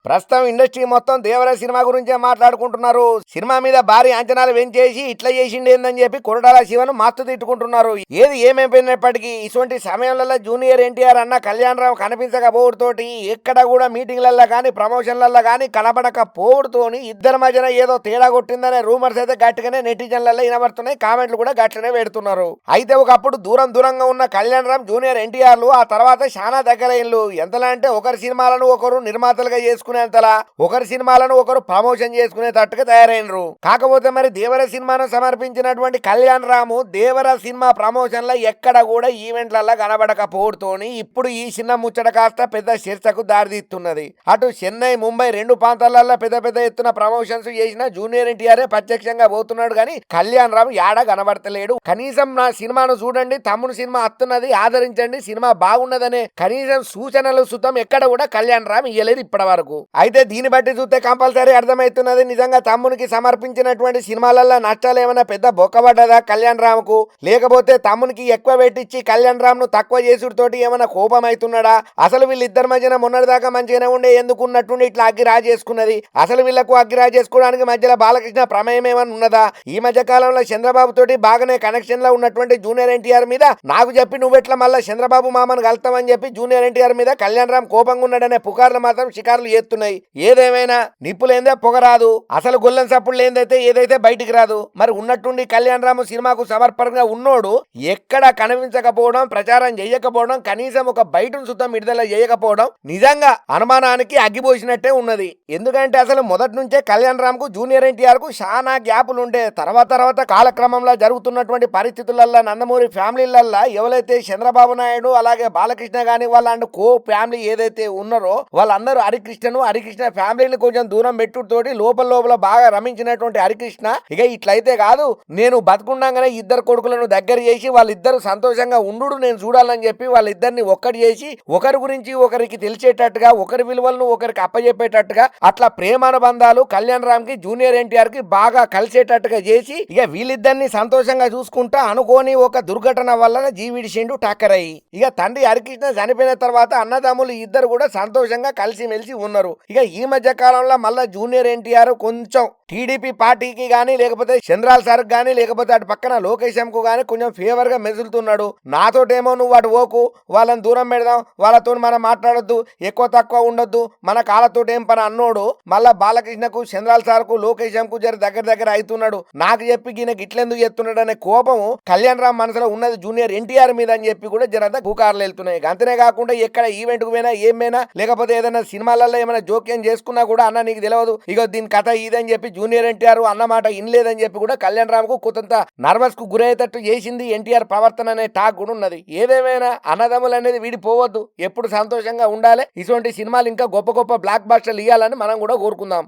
ప్రస్తుతం ఇండస్ట్రీ మొత్తం దేవర సినిమా గురించే మాట్లాడుకుంటున్నారు. సినిమా మీద భారీ అంచనాలు పెంచేసి ఇట్లా చేసిండు ఏందని చెప్పి కొరటాల శివను మస్తు తిట్టుకుంటున్నారు. ఏది ఏమైపోయినప్పటికీ ఇటువంటి సమయంలో జూనియర్ ఎన్టీఆర్ అన్న కళ్యాణరావు కనిపించకపోవడంతోటి ఎక్కడ కూడా మీటింగ్లల్లో కానీ ప్రమోషన్లలో కానీ కనబడకపోవడంతోని ఇద్దరి మధ్యన ఏదో తేడా కొట్టిందనే రూమర్స్ అయితే గట్టిగానే నెటిజన్లలో వినబడుతున్నాయి. కామెంట్లు కూడా గట్టిగానే పెడుతున్నారు. అయితే ఒకప్పుడు దూరంగా ఉన్న కళ్యాణరావు జూనియర్ ఎన్టీఆర్లు ఆ తర్వాత చాలా దగ్గరైన్లు. ఎంతలా అంటే ఒకరి సినిమాలను ఒకరు నిర్మాతలుగా చేసుకునేంతలా ఒకరి సినిమాలను ఒకరు ప్రమోషన్ చేసుకునేటట్టుగా తయారైనరు. కాకపోతే మరి దేవర సినిమాను సమర్పించినటువంటి కళ్యాణ్ రాము దేవర సినిమా ప్రమోషన్ లో ఎక్కడ కూడా ఈవెంట్లలో కనబడకపోవడంతోని ఇప్పుడు ఈ చిన్న ముచ్చట కాస్త పెద్ద చర్చకు దారితీస్తున్నది. అటు చెన్నై ముంబై రెండు ప్రాంతాలలో పెద్ద ఎత్తున ప్రమోషన్స్ చేసిన జూనియర్ ఎన్టీఆర్ ప్రత్యక్షంగా పోతున్నాడు కానీ కళ్యాణ్ రామ్ యాడ కనబడతలేడు. కనీసం నా సినిమాను చూడండి, తమ్ముడు సినిమా అత్తున్నది ఆదరించండి, సినిమా బాగున్నదనే కనీసం సూచనలు సుతం ఎక్కడ కూడా కళ్యాణ్ రామ్ ఇయ్యలేదు ఇప్పటి వరకు. అయితే దీన్ని బట్టి చూస్తే కంపల్సరీ అర్థమవుతున్నది నిజంగా తమ్మునికి సమర్పించినటువంటి సినిమాలలో నష్టాలు ఏమైనా పెద్ద బొక్కబడ్డదా కళ్యాణ్ రామ్ కు, లేకపోతే తమ్మునికి ఎక్కువ పెట్టించి కళ్యాణ్ రామ్ ను తక్కువ చేసుడితోటి ఏమైనా కోపం అవుతున్నాడా? అసలు వీళ్ళిద్దరి మధ్యన మొన్నటిదాకా మంచిగానే ఉండే ఎందుకు ఉన్నట్టుండి ఇట్లా అగ్గిరా చేసుకున్నది? అసలు వీళ్లకు అగ్గిరా చేసుకోవడానికి మధ్యలో బాలకృష్ణ ప్రమేయం ఏమైనా ఉన్నదా? ఈ మధ్య కాలంలో చంద్రబాబు తోటి బాగానే కనెక్షన్ లో ఉన్నటువంటి జూనియర్ ఎన్టీఆర్ మీద నాకు చెప్పి నువ్వెట్లా మళ్ళీ చంద్రబాబు మామను కలుతామని చెప్పి జూనియర్ ఎన్టీఆర్ మీద కళ్యాణ్ రామ్ కోపంగా ఉన్నాడనే పుకార్లు మాత్రం షికార్లు చేస్తున్నాయి. ఏదేమైనా నిప్పులేందే పొగరాదు, అసలు గొల్లం సప్పుడు లేదైతే ఏదైతే బయటికి రాదు. మరి ఉన్నట్టుండి కళ్యాణ్ రామ్ సినిమాకు సమర్పణగా ఉన్నోడు ఎక్కడ కనిపించకపోవడం, ప్రచారం చేయకపోవడం, కనీసం ఒక బయటను సుతం విడుదల చేయకపోవడం నిజంగా అనుమానానికి అగ్గిపోసినట్టే ఉన్నది. ఎందుకంటే అసలు మొదటి నుంచే కళ్యాణ్ రామ్ కు జూనియర్ ఎన్టీఆర్ కు చాలా గ్యాపులు ఉండే తర్వాత కాలక్రమంలో జరుగుతున్నటువంటి పరిస్థితులలో నందమూరి ఫ్యామిలీలల్లో ఎవరైతే చంద్రబాబు నాయుడు అలాగే బాలకృష్ణ గాని వాళ్ళ కో ఫ్యామిలీ ఏదైతే ఉన్నారో వాళ్ళందరూ హరికృష్ణ ఫ్యామిలీని కొంచెం దూరం పెట్టుతోటి లోపల బాగా రమించినటువంటి హరికృష్ణ ఇక ఇట్లయితే కాదు, నేను బతుకుండగానే ఇద్దరు కొడుకులను దగ్గర చేసి వాళ్ళిద్దరు సంతోషంగా ఉండు నేను చూడాలని చెప్పి వాళ్ళిద్దరిని ఒక్కటి చేసి ఒకరి గురించి ఒకరికి తెలిసేటట్టుగా ఒకరి విలువలను ఒకరికి అప్పచెప్పేటట్టుగా అట్లా ప్రేమానుబంధాలు కళ్యాణ్ రామ్ కి జూనియర్ ఎన్టీఆర్ కి బాగా కలిసేటట్టుగా చేసి ఇక వీళ్ళిద్దరిని సంతోషంగా చూసుకుంటా అనుకోని ఒక దుర్ఘటన వలన జీవిడిసిండు టాకరయ్యి. ఇక తండ్రి హరికృష్ణ చనిపోయిన తర్వాత అన్నదమ్ములు ఇద్దరు కూడా సంతోషంగా కలిసిమెలిసి ఉన్నారు. ఇక ఈ మధ్య కాలంలో మళ్ళా జూనియర్ ఎన్టీఆర్ కొంచెం టీడీపీ పార్టీకి గానీ లేకపోతే చంద్రాల సార్ గానీ లేకపోతే అటు పక్కన లోకేశం కు గానీ కొంచెం ఫేవర్ గా మెదులుతున్నాడు. నాతోటేమో నువ్వు అటు ఓకు, వాళ్ళని దూరం పెడదాం, వాళ్ళతో మనం మాట్లాడొద్దు, ఎక్కువ తక్కువ ఉండొద్దు, మన కాళ్ళతోటి ఏం పని అన్నోడు మళ్ళా బాలకృష్ణకు చంద్రాల సార్ కు లోకేశం కు జర దగ్గర అవుతున్నాడు. నాకు చెప్పి ఈయనకి ఇట్లెందుకు చెప్తున్నాడు అనే కోపం కళ్యాణ్ రామ్ మనసులో ఉన్నది జూనియర్ ఎన్టీఆర్ మీద అని చెప్పి కూడా జరంతా భూకార్లు వెళ్తున్నాయి. అంతనే కాకుండా ఎక్కడ ఈవెంట్ కు పోయినా ఏమైనా లేకపోతే ఏదైనా సినిమాలలో ఏమైనా జోక్యం చేసుకున్నా కూడా అన్న నీకు తెలియదు, ఇక దీని కథ ఇదని చెప్పి జూనియర్ ఎన్టీఆర్ అన్నమాట ఇన్లేదని చెప్పి కూడా కళ్యాణ్ రామ్ కు కొంత నర్వస్ కు గురయ్యేటట్టు చేసింది ఎన్టీఆర్ ప్రవర్తన అనే టాక్ కూడా ఉన్నది. ఏదేమైనా అన్నదమ్ములు అనేది వీడిపోవద్దు, ఎప్పుడు సంతోషంగా ఉండాలి. ఇటువంటి సినిమాలు ఇంకా గొప్ప బ్లాక్ బాస్టర్లు ఇవ్వాలని మనం కూడా కోరుకుందాం.